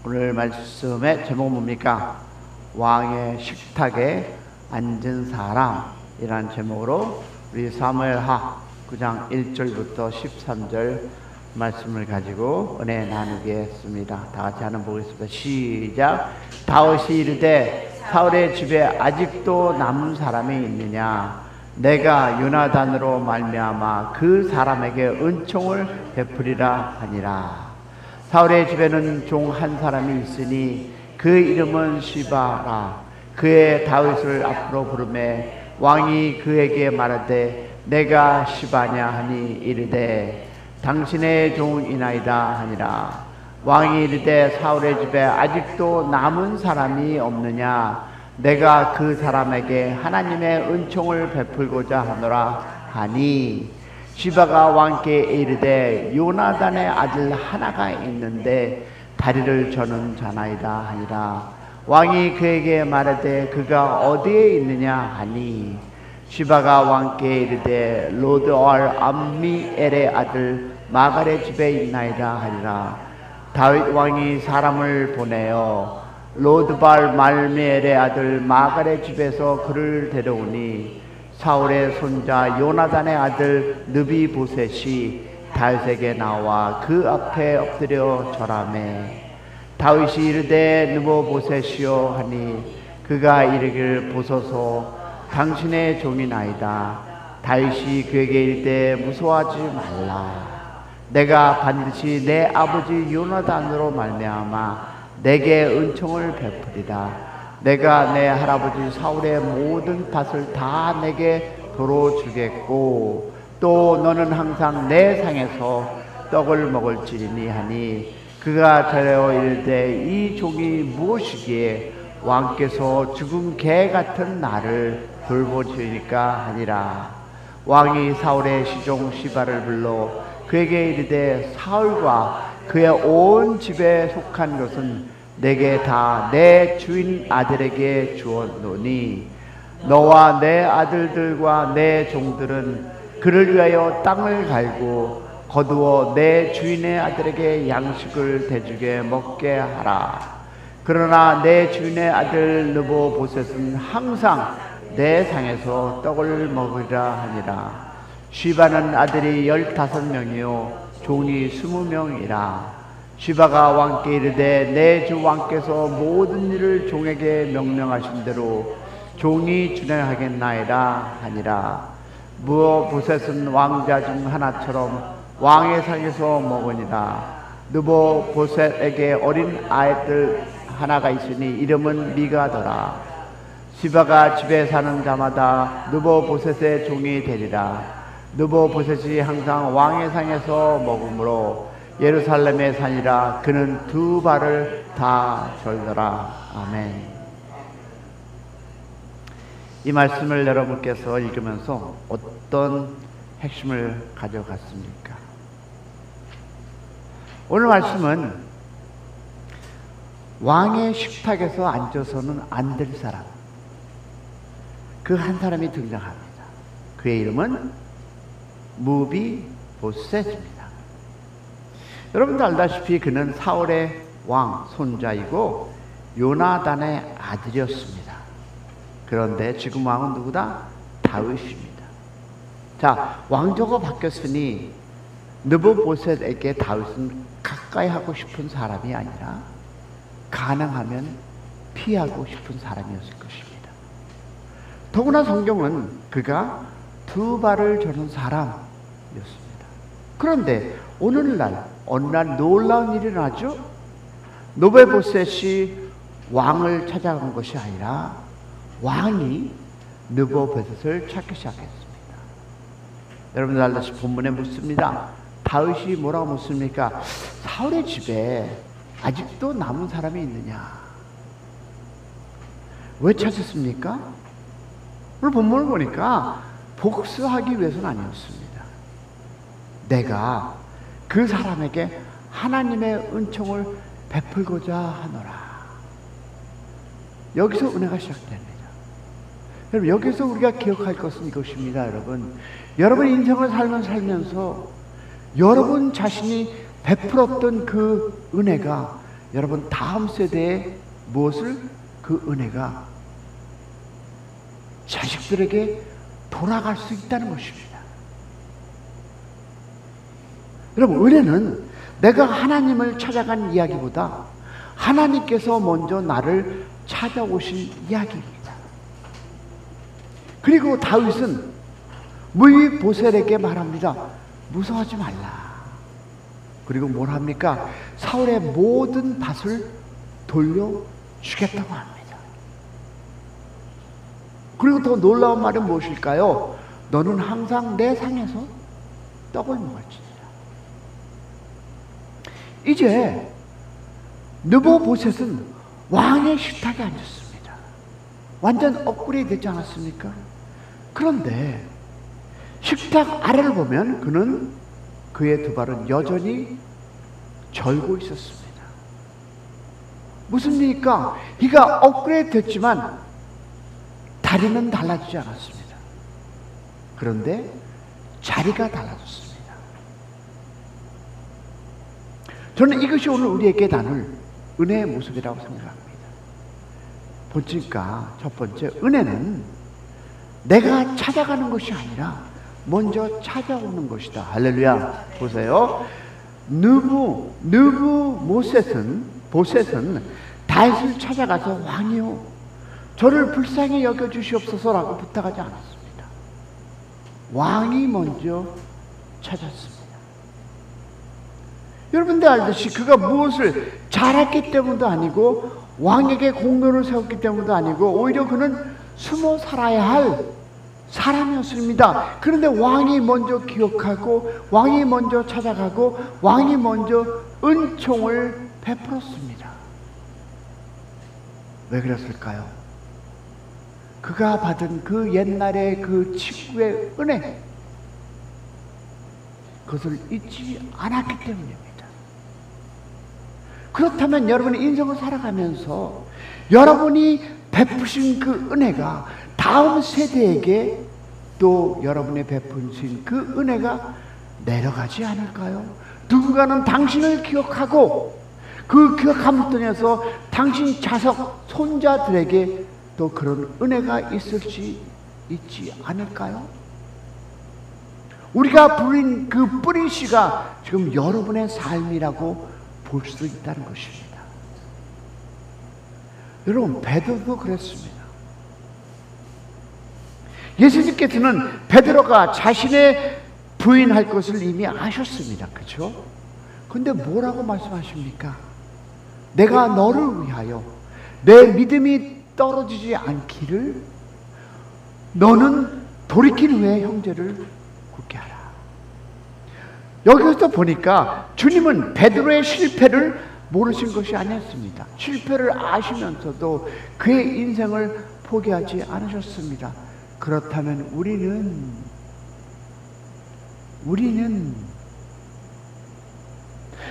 오늘 말씀의 제목은 뭡니까? 왕의 식탁에 앉은 사람이라는 제목으로 우리 사무엘하 9장 1절부터 13절 말씀을 가지고 은혜 나누겠습니다. 다 같이 하는 보겠습니다. 시작. 다윗이 이르되 사울의 집에 아직도 남은 사람이 있느냐? 내가 요나단으로 말미암아 그 사람에게 은총을 베푸리라 하니라. 사울의 집에는 종 한 사람이 있으니 그 이름은 시바라. 그의 다윗을 앞으로 부르매 왕이 그에게 말하되 내가 시바냐 하니 이르되 당신의 종이나이다 하니라. 왕이 이르되 사울의 집에 아직도 남은 사람이 없느냐? 내가 그 사람에게 하나님의 은총을 베풀고자 하노라 하니 시바가 왕께 이르되 요나단의 아들 하나가 있는데 다리를 저는 자나이다 하니라. 왕이 그에게 말하되 그가 어디에 있느냐 하니 시바가 왕께 이르되 로드알 암미엘의 아들 마갈의 집에 있나이다 하니라. 다윗 왕이 사람을 보내어 로드발 말미엘의 아들 마갈의 집에서 그를 데려오니 사울의 손자 요나단의 아들 느비보셋이 다윗에게 나와 그 앞에 엎드려 절하매 다윗이 이르되 느비보셋이요 하니 그가 이르기를 보소서 당신의 종이나이다. 다윗이 그에게 이르되 무서워하지 말라. 내가 반드시 내 아버지 요나단으로 말미암아 내게 은총을 베푸리라. 내가 내 할아버지 사울의 모든 밭을 다 내게 도로 주겠고 또 너는 항상 내 상에서 떡을 먹을지니 하니 그가 저려 이르되 이 종이 무엇이기에 왕께서 죽은 개 같은 나를 돌보시니까 하니라. 왕이 사울의 시종 시바를 불러 그에게 이르되 사울과 그의 온 집에 속한 것은 내게 다 내 주인 아들에게 주었노니 너와 내 아들들과 내 종들은 그를 위하여 땅을 갈고 거두어 내 주인의 아들에게 양식을 대주게 먹게 하라. 그러나 내 주인의 아들 느보보셋은 항상 내 상에서 떡을 먹으리라 하니라. 시바는 아들이 15명이요 종이 20명이라. 시바가 왕께 이르되 내 주 왕께서 모든 일을 종에게 명령하신 대로 종이 준행하겠나이다 하니라. 느보보셋은 왕자 중 하나처럼 왕의 상에서 먹으니라. 느보보셋에게 어린 아이들 하나가 있으니 이름은 미가더라. 시바가 집에 사는 자마다 느보보셋의 종이 되리라. 느보보셋이 항상 왕의 상에서 먹으므로 예루살렘의 산이라 그는 두 발을 다 절더라. 아멘. 이 말씀을 여러분께서 읽으면서 어떤 핵심을 가져갔습니까? 오늘 말씀은 왕의 식탁에서 앉아서는 안 될 사람, 그 한 사람이 등장합니다. 그의 이름은 느비보셋입니다. 여러분도 알다시피 그는 사울의 왕 손자이고 요나단의 아들이었습니다. 그런데 지금 왕은 누구다? 다윗입니다. 자, 왕조가 바뀌었으니 느보보셋에게 다윗은 가까이 하고 싶은 사람이 아니라 가능하면 피하고 싶은 사람이었을 것입니다. 더구나 성경은 그가 두 발을 저는 사람이었습니다. 그런데 오늘날 어느 날 놀라운 일이 일어나죠. 느보보셋이 왕을 찾아간 것이 아니라 왕이 느보보셋을 찾기 시작했습니다. 여러분들 알다시피 본문에 묻습니다. 다윗이 뭐라고 묻습니까? 사울의 집에 아직도 남은 사람이 있느냐? 왜 찾았습니까? 오늘 본문을 보니까 복수하기 위해서는 아니었습니다. 내가 그 사람에게 하나님의 은총을 베풀고자 하노라. 여기서 은혜가 시작됩니다. 여러분, 여기서 우리가 기억할 것은 이것입니다. 여러분 인생을 살면서 여러분 자신이 베풀었던 그 은혜가 여러분 다음 세대에 무엇을? 그 은혜가 자식들에게 돌아갈 수 있다는 것입니다. 여러분, 은혜는 내가 하나님을 찾아간 이야기보다 하나님께서 먼저 나를 찾아오신 이야기입니다. 그리고 다윗은 무이보셀에게 말합니다. 무서워하지 말라. 그리고 뭘 합니까? 사울의 모든 밭을 돌려주겠다고 합니다. 그리고 더 놀라운 말은 무엇일까요? 너는 항상 내 상에서 떡을 먹을지니라. 이제 느보보셋은 왕의 식탁에 앉았습니다. 완전 업그레이드 되지 않았습니까? 그런데 식탁 아래를 보면 그는 그의 두 발은 여전히 절고 있었습니다. 무슨 일입니까? 그가 업그레이드 됐지만 다리는 달라지지 않았습니다. 그런데 자리가 달라졌습니다. 저는 이것이 오늘 우리에게 나눌 은혜의 모습이라고 생각합니다. 보니까 첫 번째, 은혜는 내가 찾아가는 것이 아니라 먼저 찾아오는 것이다. 할렐루야. 보세요. 보셋은 다윗을 찾아가서 왕이요, 저를 불쌍히 여겨주시옵소서라고 부탁하지 않았습니다. 왕이 먼저 찾았습니다. 여러분들 알듯이 그가 무엇을 잘했기 때문도 아니고 왕에게 공로를 세웠기 때문도 아니고 오히려 그는 숨어 살아야 할 사람이었습니다. 그런데 왕이 먼저 기억하고 왕이 먼저 찾아가고 왕이 먼저 은총을 베풀었습니다. 왜 그랬을까요? 그가 받은 그 옛날의 그 친구의 은혜, 그것을 잊지 않았기 때문입니다. 그렇다면 여러분의 인생을 살아가면서 여러분이 베푸신 그 은혜가 다음 세대에게 또 여러분의 베푸신 그 은혜가 내려가지 않을까요? 누군가는 당신을 기억하고 그 기억함을 통해서 당신 자석 손자들에게 또 그런 은혜가 있을지 있지 않을까요? 우리가 부린 그 뿌린 씨가 지금 여러분의 삶이라고 볼 수 있다는 것입니다. 여러분, 베드로도 그랬습니다. 예수님께서는 베드로가 자신의 부인할 것을 이미 아셨습니다. 그렇죠? 근데 뭐라고 말씀하십니까? 내가 너를 위하여 내 믿음이 떨어지지 않기를 너는 돌이킨 후에 형제를 굳게 하라. 여기서 보니까 주님은 베드로의 실패를 모르신 것이 아니었습니다. 실패를 아시면서도 그의 인생을 포기하지 않으셨습니다. 그렇다면 우리는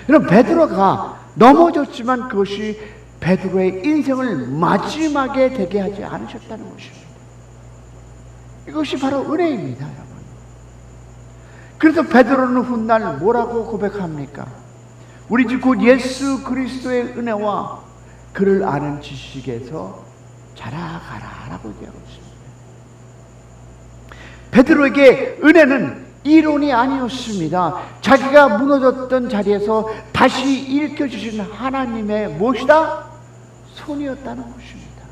여러분, 베드로가 넘어졌지만 그것이 베드로의 인생을 마지막에 되게 하지 않으셨다는 것입니다. 이것이 바로 은혜입니다, 여러분. 그래서 베드로는 훗날 뭐라고 고백합니까? 우리 주 곧 예수 그리스도의 은혜와 그를 아는 지식에서 자라가라라고 얘기하고 있습니다. 베드로에게 은혜는 이론이 아니었습니다. 자기가 무너졌던 자리에서 다시 일으켜주신 하나님의 무엇이다? 손이었다는 것입니다.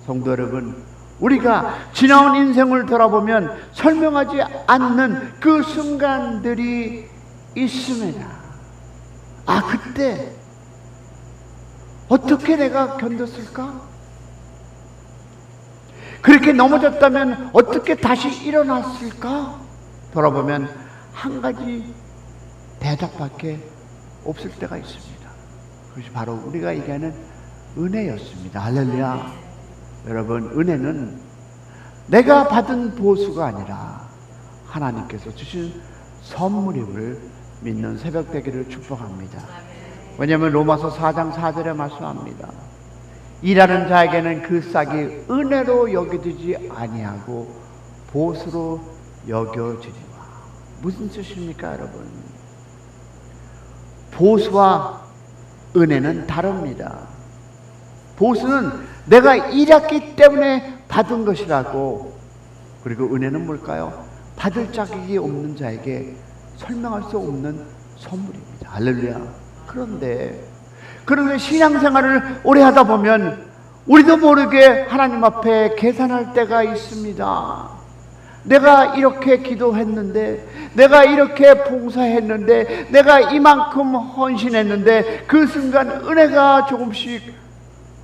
성도 여러분, 우리가 지나온 인생을 돌아보면 설명하지 않는 그 순간들이 있습니다. 아, 그때 어떻게 내가 견뎠을까? 그렇게 넘어졌다면 어떻게 다시 일어났을까? 돌아보면 한 가지 대답밖에 없을 때가 있습니다. 그것이 바로 우리가 얘기하는 은혜였습니다. 할렐루야. 여러분, 은혜는 내가 받은 보수가 아니라 하나님께서 주신 선물임을 믿는 새벽 되기를 축복합니다. 왜냐하면 로마서 4장 4절에 말씀합니다. 일하는 자에게는 그 싹이 은혜로 여겨지지 아니하고 보수로 여겨지리라. 무슨 뜻입니까, 여러분? 보수와 은혜는 다릅니다. 보수는 내가 일했기 때문에 받은 것이라고, 그리고 은혜는 뭘까요? 받을 자격이 없는 자에게 설명할 수 없는 선물입니다. 할렐루야. 그런데 신앙생활을 오래 하다 보면 우리도 모르게 하나님 앞에 계산할 때가 있습니다. 내가 이렇게 기도했는데, 내가 이렇게 봉사했는데, 내가 이만큼 헌신했는데, 그 순간 은혜가 조금씩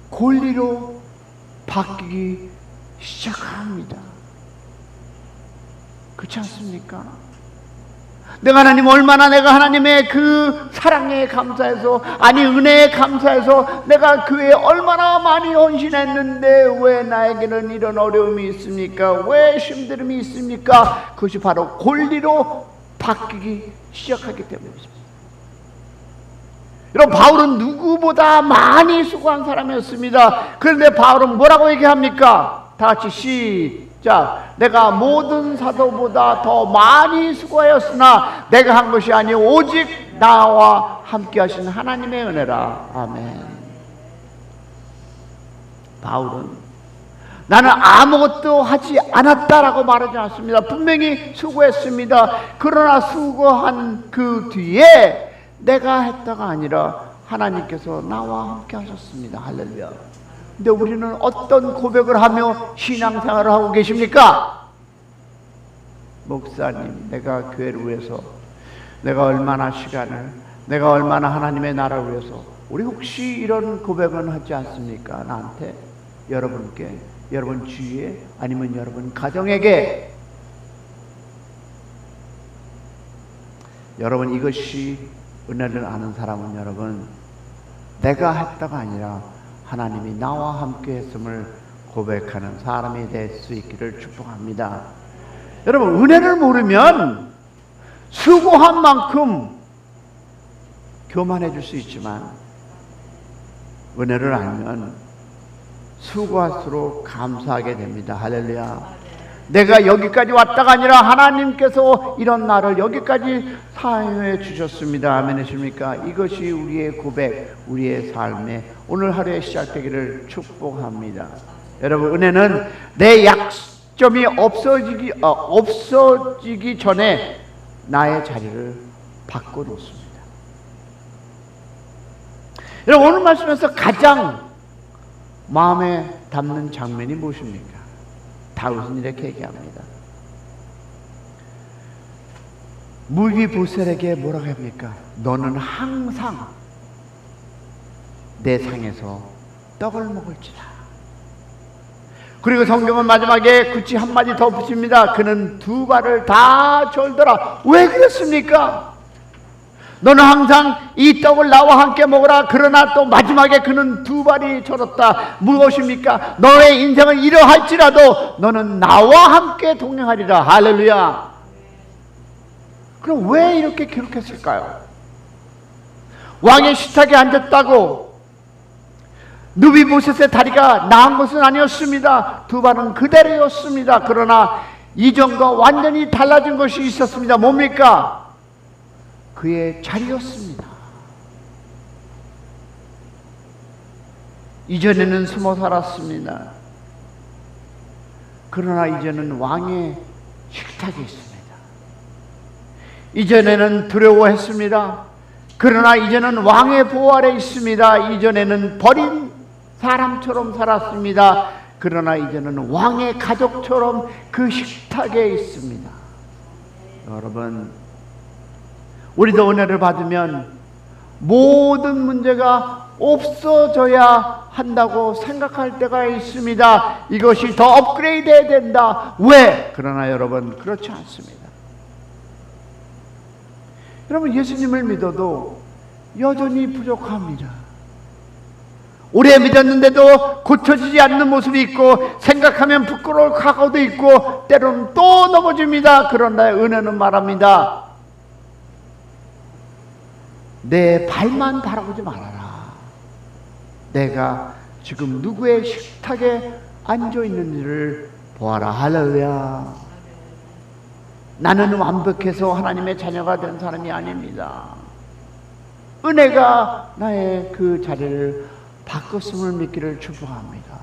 권리로 바뀌기 시작합니다. 그렇지 않습니까? 내가 하나님의 그 사랑에 감사해서, 아니 은혜에 감사해서 내가 교회에 얼마나 많이 헌신했는데 왜 나에게는 이런 어려움이 있습니까? 왜 힘듦이 있습니까? 그것이 바로 권리로 바뀌기 시작하기 때문입니다. 여러분, 바울은 누구보다 많이 수고한 사람이었습니다. 그런데 바울은 뭐라고 얘기합니까? 다 같이 시작. 내가 모든 사도보다 더 많이 수고하였으나 내가 한 것이 아니요 오직 나와 함께 하신 하나님의 은혜라. 아멘. 바울은 나는 아무것도 하지 않았다라고 말하지 않습니다. 분명히 수고했습니다. 그러나 수고한 그 뒤에 내가 했다가 아니라 하나님께서 나와 함께 하셨습니다. 할렐루야. 근데 우리는 어떤 고백을 하며 신앙생활을 하고 계십니까? 목사님, 내가 교회를 위해서 내가 얼마나 하나님의 나라를 위해서, 우리 혹시 이런 고백은 하지 않습니까? 나한테, 여러분께, 여러분 주위에, 아니면 여러분 가정에게. 여러분, 이것이 은혜를 아는 사람은 여러분, 내가 했다가 아니라 하나님이 나와 함께 했음을 고백하는 사람이 될 수 있기를 축복합니다. 여러분, 은혜를 모르면 수고한 만큼 교만해질 수 있지만, 은혜를 알면 수고할수록 감사하게 됩니다. 할렐루야. 내가 여기까지 왔다가 아니라 하나님께서 이런 나를 여기까지 사용해 주셨습니다. 아멘이십니까? 이것이 우리의 고백, 우리의 삶의 오늘 하루의 시작되기를 축복합니다. 여러분, 은혜는 내 약점이 없어지기 전에 나의 자리를 바꿔놓습니다. 여러분, 오늘 말씀에서 가장 마음에 담는 장면이 무엇입니까? 다윗은 이렇게 얘기합니다. 무비보셋에게 뭐라고 합니까? 너는 항상 내 상에서 떡을 먹을지라. 그리고 성경은 마지막에 굳이 한마디 더 붙입니다. 그는 두 발을 다 절더라. 왜 그랬습니까? 너는 항상 이 떡을 나와 함께 먹어라. 그러나 또 마지막에 그는 두 발이 절었다. 무엇입니까? 너의 인생을 이러할지라도 너는 나와 함께 동행하리라. 할렐루야. 그럼 왜 이렇게 기록했을까요? 왕의 식탁에 앉았다고 누비보셋의 다리가 나은 것은 아니었습니다. 두 발은 그대로였습니다. 그러나 이전과 완전히 달라진 것이 있었습니다. 뭡니까? 그의 자리였습니다. 이전에는 숨어 살았습니다. 그러나 이제는 왕의 식탁에 있습니다. 이전에는 두려워했습니다. 그러나 이제는 왕의 보호 아래 있습니다. 이전에는 버린 사람처럼 살았습니다. 그러나 이제는 왕의 가족처럼 그 식탁에 있습니다. 여러분, 우리도 은혜를 받으면 모든 문제가 없어져야 한다고 생각할 때가 있습니다. 이것이 더 업그레이드해야 된다. 왜? 그러나 여러분, 그렇지 않습니다. 여러분, 예수님을 믿어도 여전히 부족합니다. 오래 믿었는데도 고쳐지지 않는 모습이 있고, 생각하면 부끄러울 과거도 있고, 때로는 또 넘어집니다. 그런데 은혜는 말합니다. 내 발만 바라보지 말아라. 내가 지금 누구의 식탁에 앉아있는지를 보아라. 할렐루야. 나는 완벽해서 하나님의 자녀가 된 사람이 아닙니다. 은혜가 나의 그 자리를 바꿨음을 믿기를 축복합니다.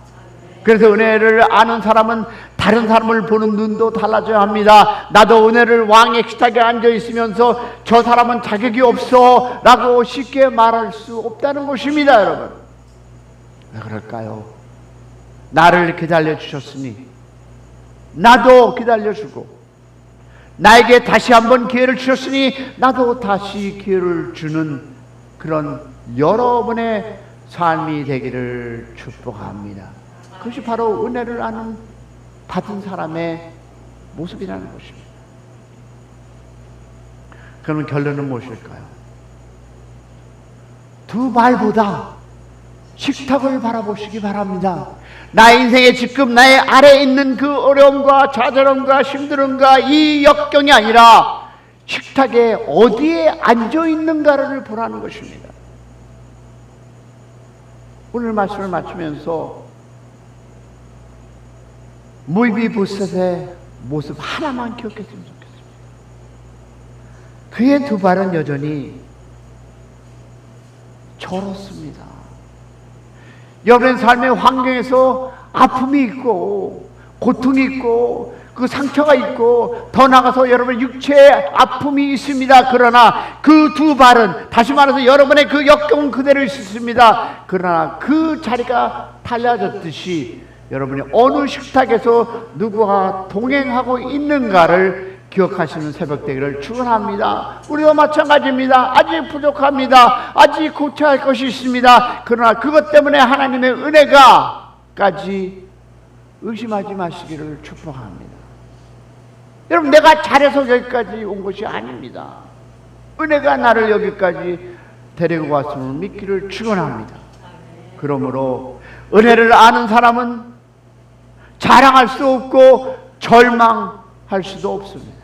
그래서 은혜를 아는 사람은 다른 사람을 보는 눈도 달라져야 합니다. 나도 은혜를 왕의 식탁에 앉아 있으면서 저 사람은 자격이 없어 라고 쉽게 말할 수 없다는 것입니다. 여러분, 왜 그럴까요? 나를 기다려 주셨으니 나도 기다려주고, 나에게 다시 한번 기회를 주셨으니 나도 다시 기회를 주는 그런 여러분의 삶이 되기를 축복합니다. 그것이 바로 은혜를 아는 받은 사람의 모습이라는 것입니다. 그러면 결론은 무엇일까요? 두 발보다 식탁을 바라보시기 바랍니다. 나의 인생에 지금 나의 아래에 있는 그 어려움과 좌절함과 힘듦과 이 역경이 아니라 식탁에 어디에 앉아 있는가를 보라는 것입니다. 오늘 말씀을 마치면서 무비보셋의 모습 하나만 기억했으면 좋겠습니다. 그의 두 발은 여전히 절었습니다. 여러분의 삶의 환경에서 아픔이 있고 고통이 있고 그 상처가 있고 더 나아가서 여러분의 육체에 아픔이 있습니다. 그러나 그 두 발은, 다시 말해서 여러분의 그 역경은 그대로 있습니다. 그러나 그 자리가 달라졌듯이 여러분이 어느 식탁에서 누구와 동행하고 있는가를 기억하시는 새벽 되기를 축원합니다. 우리도 마찬가지입니다. 아직 부족합니다. 아직 고쳐야 할 것이 있습니다. 그러나 그것 때문에 하나님의 은혜가까지 의심하지 마시기를 축복합니다. 여러분, 내가 잘해서 여기까지 온 것이 아닙니다. 은혜가 나를 여기까지 데리고 왔음을 믿기를 축원합니다. 그러므로 은혜를 아는 사람은 자랑할 수 없고 절망할 수도 없습니다.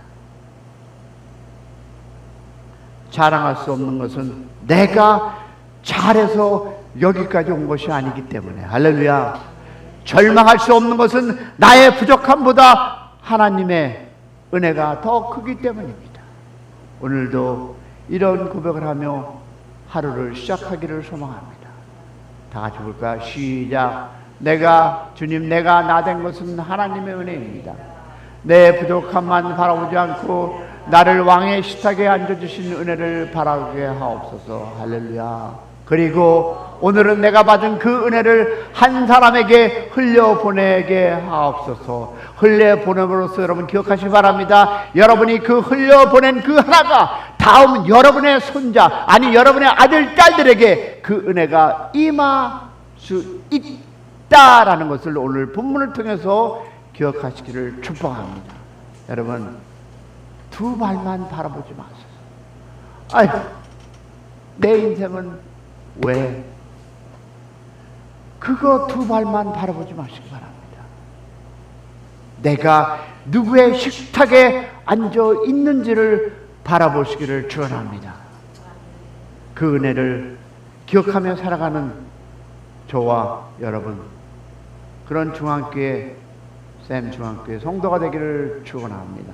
자랑할 수 없는 것은 내가 잘해서 여기까지 온 것이 아니기 때문에, 할렐루야. 절망할 수 없는 것은 나의 부족함보다 하나님의 은혜가 더 크기 때문입니다. 오늘도 이런 고백을 하며 하루를 시작하기를 소망합니다. 다 같이 볼까요? 시작. 주님, 내가 나 된 것은 하나님의 은혜입니다. 내 부족함만 바라보지 않고 나를 왕의 식탁에 앉아주신 은혜를 바라게 하옵소서. 할렐루야. 그리고 오늘은 내가 받은 그 은혜를 한 사람에게 흘려보내게 하옵소서. 흘려보냄으로써 여러분 기억하시기 바랍니다. 여러분이 그 흘려보낸 그 하나가 다음 여러분의 손자, 아니 여러분의 아들, 딸들에게 그 은혜가 임할 수 있다라는 것을 오늘 본문을 통해서 기억하시기를 축복합니다. 여러분, 두 발만 바라보지 마세요. 아이고, 내 인생은 왜? 그거 두 발만 바라보지 마시기 바랍니다. 내가 누구의 식탁에 앉아 있는지를 바라보시기를 축원합니다. 그 은혜를 기억하며 살아가는 저와 여러분, 그런 중앙교회, 샘 중앙교회 성도가 되기를 축원합니다.